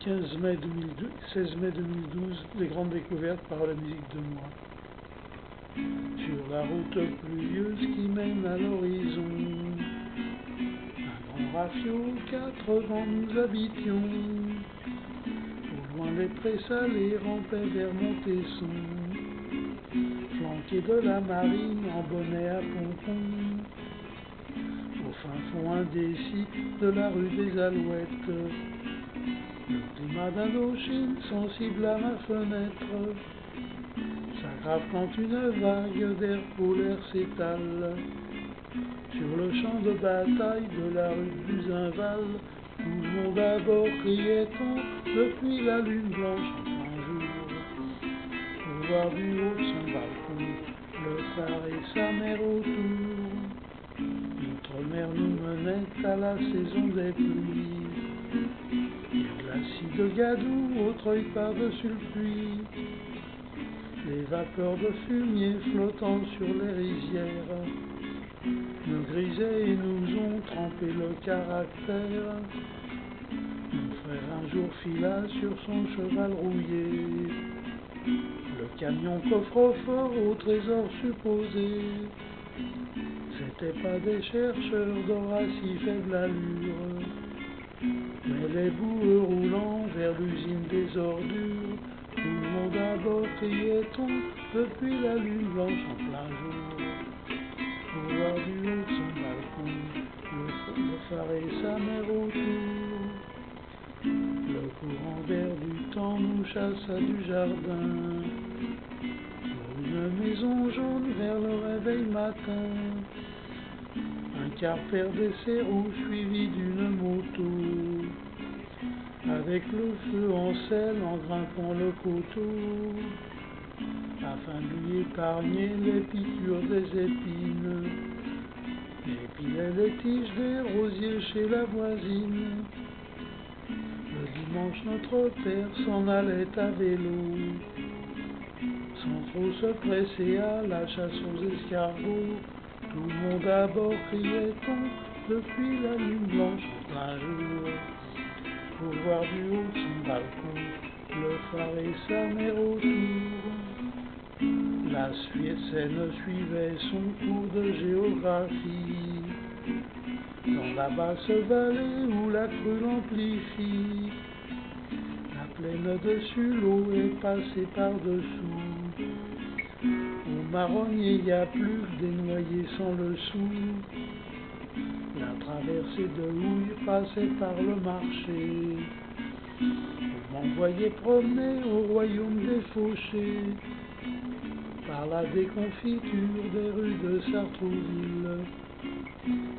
15 mai 2012, 16 mai 2012, les grandes découvertes par la musique de moi. Sur la route pluvieuse qui mène à l'horizon, un grand rafio, 4 vents nous habitions. Au loin les prés salés rampaient vers Montesson, flanqués de la marine en bonnet à pompons. Au fin fond indécis de la rue des Alouettes, le climat d'Indochine sensible à ma fenêtre s'aggrave quand une vague d'air polaire s'étale sur le champ de bataille de la rue de Buzenval. Tout le monde à bord criait-on depuis la lune blanche en plein jour, pour voir du haut de son balcon le phare et sa mère autour. Notre mère nous menait à la saison des pluies, glacis de Gadou, au treuil par-dessus le puits, les vapeurs de fumier flottant sur les rizières nous grisaient et nous ont trempé le caractère. Mon frère un jour fila sur son cheval rouillé, le camion coffre-fort au trésor supposé. C'étaient pas des chercheurs d'or à si faible allure, mais les boueux roulant vers l'usine des ordures. Tout le monde à bord criait-on depuis la lune blanche en plein jour, pour voir du haut de son balcon le phare et sa mère autour. Le courant vert du temps nous chassa du jardin, pour une maison jaune vers le réveil matin. Un quart perdait ses roues suivi d'une moto, avec le feu en selle en grimpant le coteau, afin de lui épargner les piqûres des épines, épilait les tiges des rosiers chez la voisine. Le dimanche notre père s'en allait à vélo, sans trop se presser à la chasse aux escargots. Tout le monde à bord criait-on depuis la lune blanche en plein jour, pour voir du haut de son balcon le phare et sa mère autour. La Seine suivait son cours de géographie, dans la basse vallée où la crue l'amplifie. La plaine dessus, l'eau est passée par-dessous. Au marronnier y a plus que des noyés sans le sou. La traversée de houille passait par le marché. On m'envoyait promener au royaume des fauchés, par la déconfiture des rues de Sartrouville,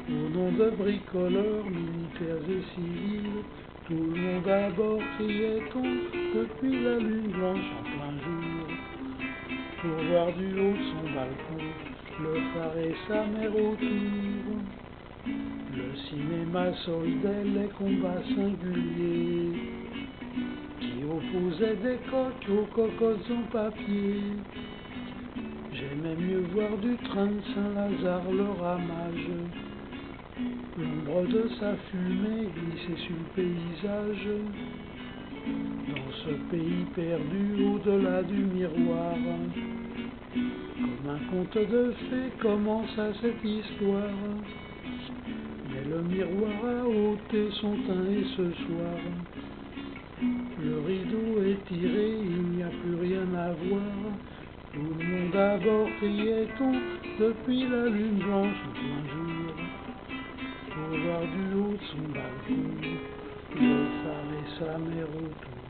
au nom de bricoleurs, militaires et civils. Tout le monde à bord criait-on depuis la lune blanche en plein jour, pour voir du haut de son balcon le phare et sa mère autour. Le cinéma soldait les combats singuliers qui opposaient des coqs aux cocottes en papier. J'aimais mieux voir du train de Saint-Lazare le ramage, l'ombre de sa fumée glissait sur le paysage. Dans ce pays perdu au-delà du miroir, comme un conte de fées commença cette histoire. Mais le miroir a ôté son teint et ce soir, le rideau est tiré, il n'y a plus rien à voir. Tout le monde à bord criait-on depuis la lune blanche en plein jour, pour voir du haut de son balcon le phare et sa mère autour.